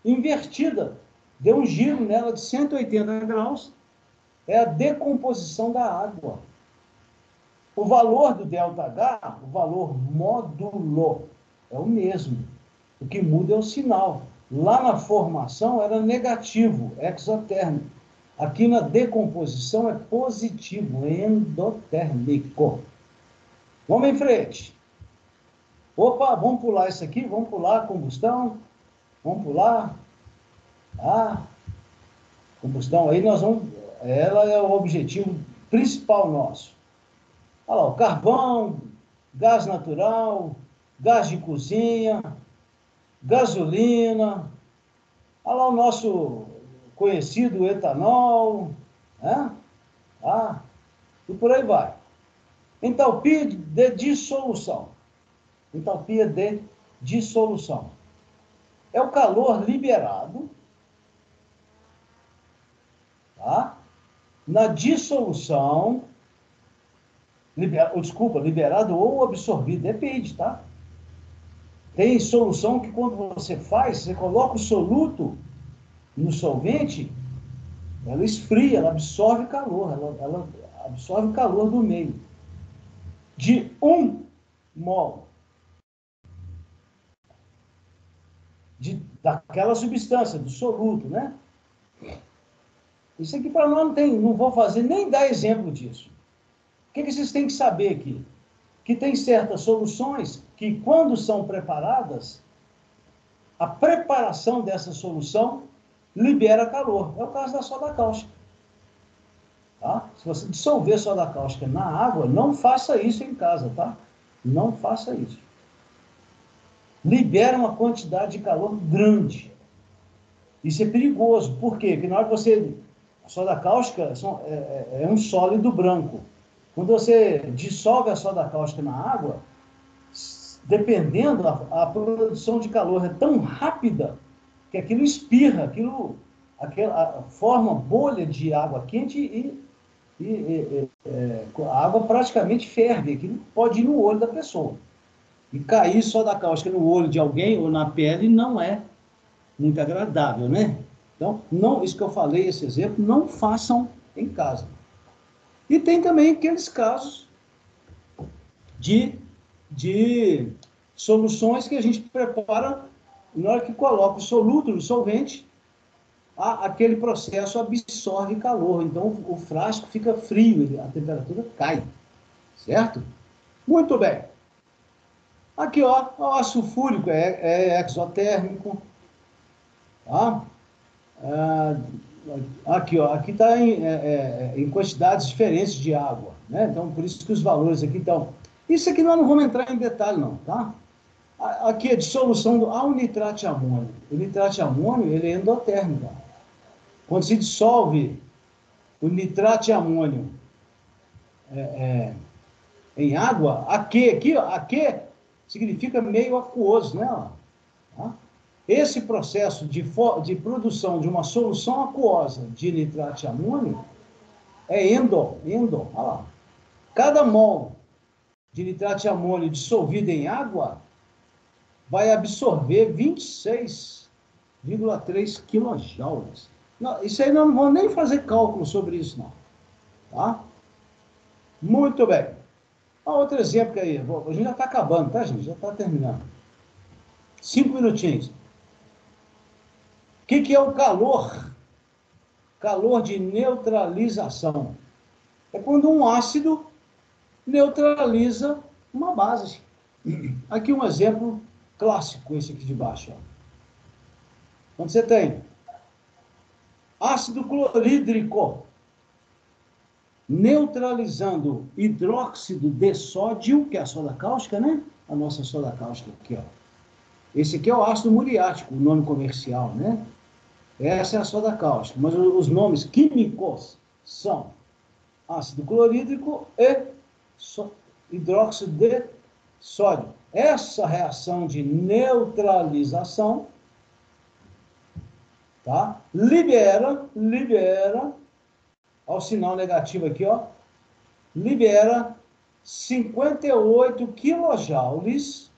invertida. Deu um giro nela de 180 graus. É a decomposição da água. O valor do ΔH, o valor módulo, é o mesmo. O que muda é o sinal. Lá na formação era negativo, exotérmico. Aqui na decomposição é positivo, endotérmico. Vamos em frente. Opa, vamos pular isso aqui, vamos pular a combustão. Vamos pular. Combustão aí nós vamos... Ela é o objetivo principal nosso. Olha lá, o carvão, gás natural, gás de cozinha, gasolina. Olha lá o nosso conhecido etanol, né? E por aí vai. Entalpia de dissolução. Entalpia de dissolução. É o calor liberado, tá? Na dissolução, liberado ou absorvido, depende, tá? Tem solução que quando você faz, você coloca o soluto no solvente, ela esfria, ela absorve calor, ela absorve o calor do meio. De 1 mol daquela substância, do soluto, né? Isso aqui para nós não vou fazer nem dar exemplo disso. O que vocês têm que saber aqui? Que tem certas soluções que, quando são preparadas, a preparação dessa solução libera calor. É o caso da soda cáustica. Tá? Se você dissolver soda cáustica na água, não faça isso em casa, tá? Não faça isso. Libera uma quantidade de calor grande. Isso é perigoso. Por quê? Porque na hora que você... A soda cáustica é um sólido branco. Quando você dissolve a soda cáustica na água, dependendo, a produção de calor é tão rápida que aquilo espirra, forma bolha de água quente e a água praticamente ferve. Aquilo pode ir no olho da pessoa. E cair soda cáustica no olho de alguém ou na pele não é muito agradável, né? Então, isso que eu falei, esse exemplo, não façam em casa. E tem também aqueles casos de soluções que a gente prepara na hora que coloca o soluto no solvente, aquele processo absorve calor. Então, o frasco fica frio, a temperatura cai. Certo? Muito bem. Aqui, ó, o ácido sulfúrico é exotérmico. Tá? Aqui, ó, aqui está em quantidades diferentes de água, né? Então, por isso que os valores aqui estão... Isso aqui nós não vamos entrar em detalhe, não, tá? Aqui é dissolução do nitrato de amônio. O nitrato de amônio, ele é endotérmico. Quando se dissolve o nitrato de amônio em água, aqui, ó, aqui significa meio aquoso, né? Tá? Esse processo de produção de uma solução aquosa de nitrato de amônio é endo, olha lá. Cada mol de nitrato de amônio dissolvido em água vai absorver 26,3 quilojoules. Não, isso aí não vou nem fazer cálculo sobre isso, não. Tá? Muito bem. Outro exemplo aí. A gente já está acabando, tá, gente? Já está terminando. 5 minutinhos. O que é o calor? Calor de neutralização. É quando um ácido neutraliza uma base. Aqui um exemplo clássico, esse aqui de baixo. Ó. Quando você tem ácido clorídrico neutralizando hidróxido de sódio, que é a soda cáustica, né? A nossa soda cáustica aqui, ó. Esse aqui é o ácido muriático, o nome comercial, né? Essa é a soda cáustica, mas os nomes químicos são ácido clorídrico e hidróxido de sódio. Essa reação de neutralização, tá? Libera, ao sinal negativo aqui, ó, libera 58 quilojoules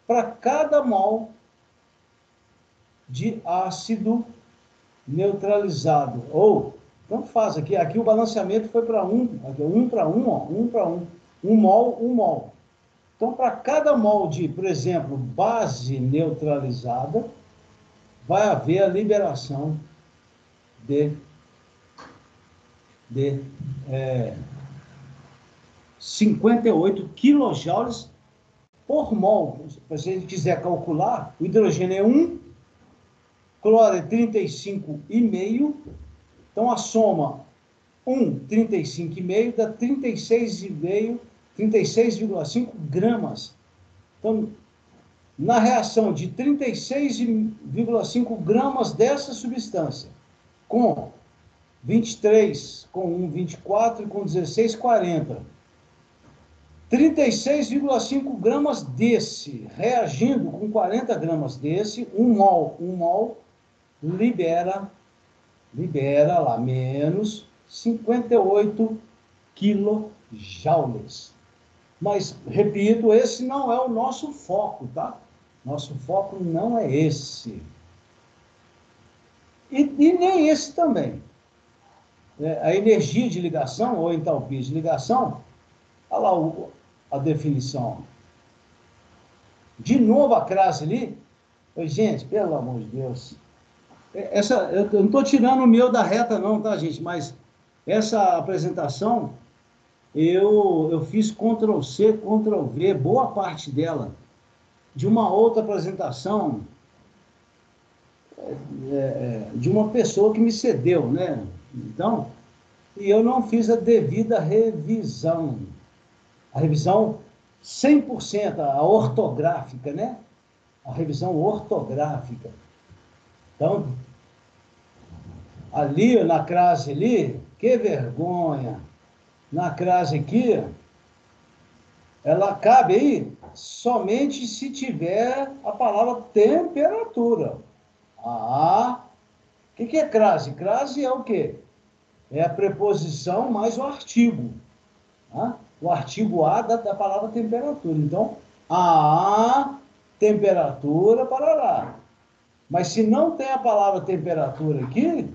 para cada mol de ácido neutralizado. Ou, tanto faz aqui, aqui o balanceamento foi para 1, aqui 1 para 1, ó, 1 para 1. 1 mol, 1 mol. Então, para cada mol de, por exemplo, base neutralizada, vai haver a liberação de 58 quilojoules por mol. Se a gente quiser calcular, o hidrogênio é 1, cloro é 35,5, então a soma 35,5 dá 36,5 gramas. Então, na reação de 36,5 gramas dessa substância, com 23, com 1, 24 e com 16, 40. 36,5 gramas desse, reagindo com 40 gramas desse, 1 mol, libera lá, menos 58 quilojoules. Mas, repito, esse não é o nosso foco, tá? Nosso foco não é esse. E nem esse também. A energia de ligação, ou entalpia de ligação, olha lá a definição. De novo a crase ali. Gente, pelo amor de Deus. Eu não estou tirando o meu da reta não, tá, gente? Mas essa apresentação, eu fiz Ctrl+C, Ctrl+V, boa parte dela, de uma outra apresentação, de uma pessoa que me cedeu, né? Então, e eu não fiz a devida revisão. A revisão 100%, a ortográfica, né? A revisão ortográfica. Então, ali, na crase ali, que vergonha. Na crase aqui, ela cabe aí somente se tiver a palavra temperatura. O que é crase? Crase é o quê? É a preposição mais o artigo. Tá? O artigo A da palavra temperatura. Então, a temperatura, parará. Mas se não tem a palavra temperatura aqui,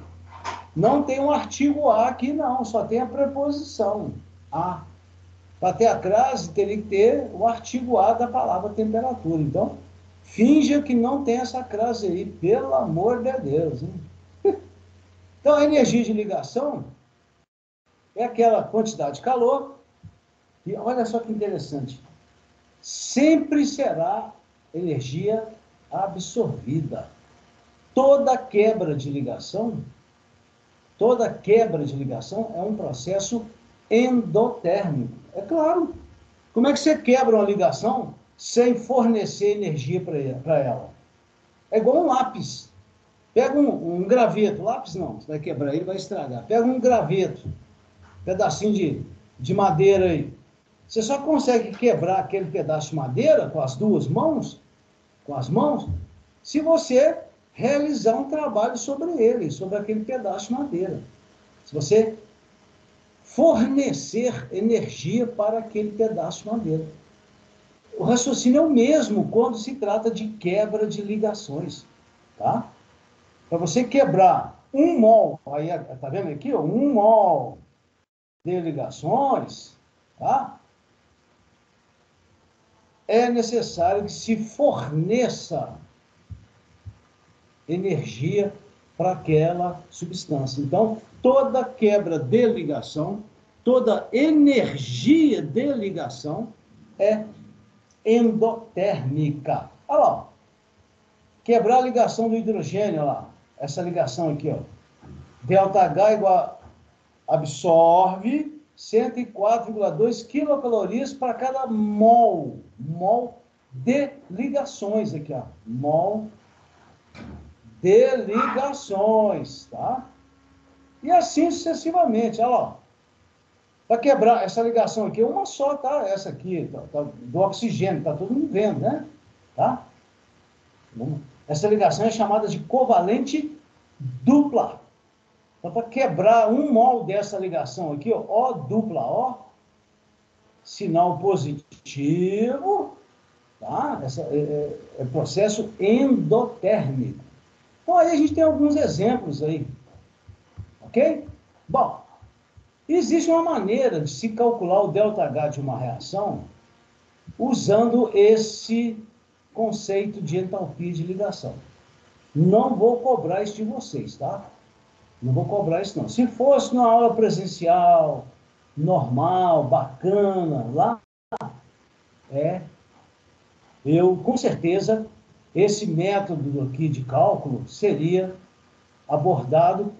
não tem um artigo A aqui, não. Só tem a preposição A. Para ter a crase, teria que ter o artigo A da palavra temperatura. Então, finja que não tem essa crase aí, pelo amor de Deus. Hein? Então, a energia de ligação é aquela quantidade de calor, e olha só que interessante, sempre será energia absorvida. Toda quebra de ligação Toda quebra de ligação é um processo endotérmico. É claro. Como é que você quebra uma ligação sem fornecer energia para ela? É igual um lápis. Pega um graveto, lápis não, você vai quebrar ele, vai estragar. Pega um graveto, pedacinho de madeira aí. Você só consegue quebrar aquele pedaço de madeira com as duas mãos, com as mãos, se você realizar um trabalho sobre ele, sobre aquele pedaço de madeira. Se você fornecer energia para aquele pedaço de madeira. O raciocínio é o mesmo quando se trata de quebra de ligações, tá? Para você quebrar um mol, aí tá vendo aqui, ó, um mol de ligações, tá? É necessário que se forneça energia para aquela substância. Então, toda quebra de ligação, toda energia de ligação é endotérmica. Olha lá, quebrar a ligação do hidrogênio, olha lá, essa ligação aqui, ó. ΔH igual absorve 104,2 quilocalorias para cada mol de ligações aqui, ó. Mol de ligações, tá? E assim sucessivamente, olha lá. Para quebrar essa ligação aqui, uma só, tá? Essa aqui, tá, do oxigênio, tá todo mundo vendo, né? Tá? Essa ligação é chamada de covalente dupla. Então, para quebrar um mol dessa ligação aqui, ó, O dupla O, sinal positivo, tá? É processo endotérmico. Então, aí a gente tem alguns exemplos aí, ok? Bom, existe uma maneira de se calcular o ΔH de uma reação usando esse conceito de entalpia de ligação. Não vou cobrar isso de vocês, tá? Não vou cobrar isso, não. Se fosse numa aula presencial, normal, bacana, lá, com certeza, esse método aqui de cálculo seria abordado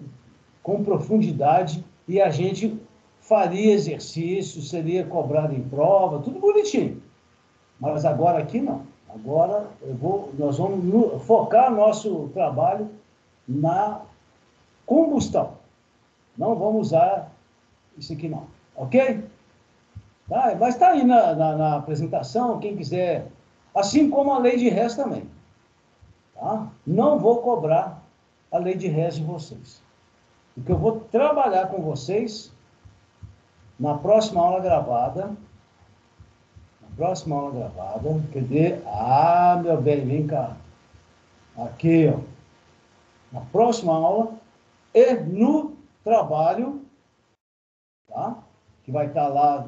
com profundidade e a gente faria exercício, seria cobrado em prova, tudo bonitinho. Mas agora aqui não. Agora nós vamos focar nosso trabalho na combustão. Não vamos usar isso aqui não, ok? Tá? Mas está aí na apresentação, quem quiser, assim como a lei de Hess também. Tá? Não vou cobrar a lei de Hess de vocês. Porque eu vou trabalhar com vocês na próxima aula gravada. Cadê? Ah, meu bem, vem cá. Aqui, ó. Na próxima aula e no trabalho, tá? Que vai estar lá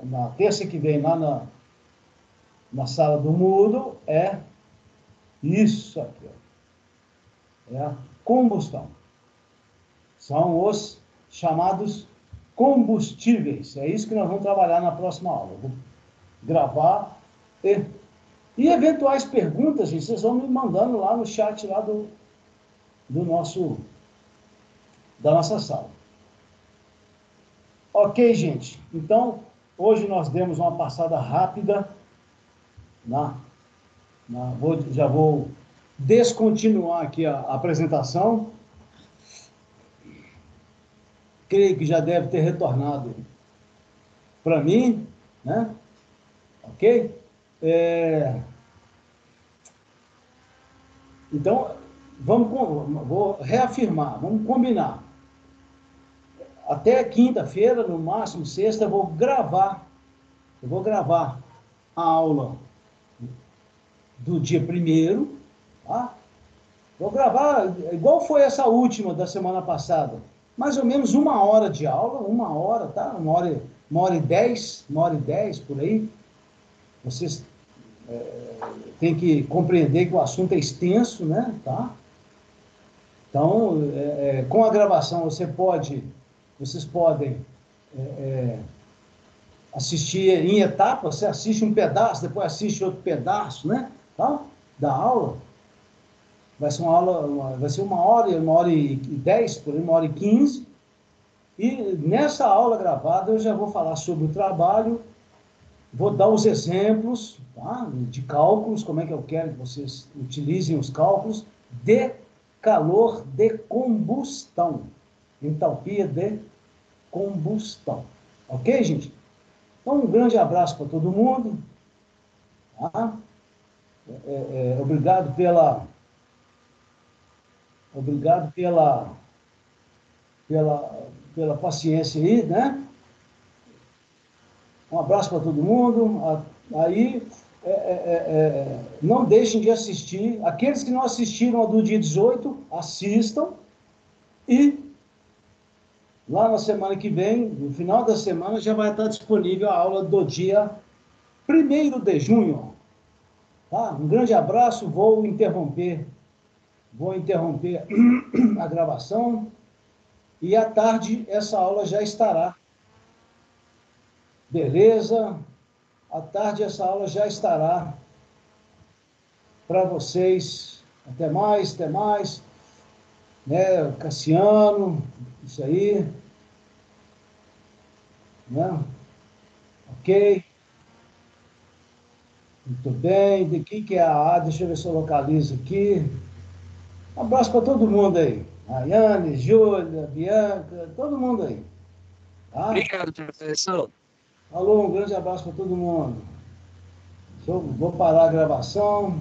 na terça que vem, lá na sala do Moodle, é isso aqui, ó. É a combustão. São os chamados combustíveis. É isso que nós vamos trabalhar na próxima aula. Vou gravar e eventuais perguntas, gente, vocês vão me mandando lá no chat lá da nossa sala. Ok, gente. Então, hoje nós demos uma passada rápida. Já vou descontinuar aqui a apresentação. Creio que já deve ter retornado para mim, né? Ok? Então, vou reafirmar, vamos combinar. Até quinta-feira, no máximo sexta, eu vou gravar a aula do dia 1º, tá? Vou gravar, igual foi essa última da semana passada, mais ou menos 1 hora de aula, 1 hora, tá? 1h10, 1h10, por aí. Vocês têm que compreender que o assunto é extenso, né? Tá? Então, com a gravação, vocês podem assistir em etapas, você assiste um pedaço, depois assiste outro pedaço, né? Tá? Da aula. Vai ser vai ser 1h10, por aí, 1h15. E nessa aula gravada eu já vou falar sobre o trabalho, vou dar os exemplos, tá, de cálculos, como é que eu quero que vocês utilizem os cálculos de calor de combustão, entalpia de combustão. Ok, gente? Então, um grande abraço para todo mundo. Tá? Obrigado pela paciência aí, né? Um abraço para todo mundo. Aí, não deixem de assistir. Aqueles que não assistiram a do dia 18, assistam. E lá na semana que vem, no final da semana, já vai estar disponível a aula do dia 1º de junho. Tá? Um grande abraço. Vou interromper a gravação. E à tarde essa aula já estará. Beleza? À tarde essa aula já estará para vocês. Até mais, até mais. Né? Cassiano, isso aí. Né? Ok. Muito bem. De quem que é a A? Deixa eu ver se eu localizo aqui. Um abraço para todo mundo aí. Rayane, Júlia, Bianca, todo mundo aí. Tá? Obrigado, professor. Alô, um grande abraço para todo mundo. Vou parar a gravação.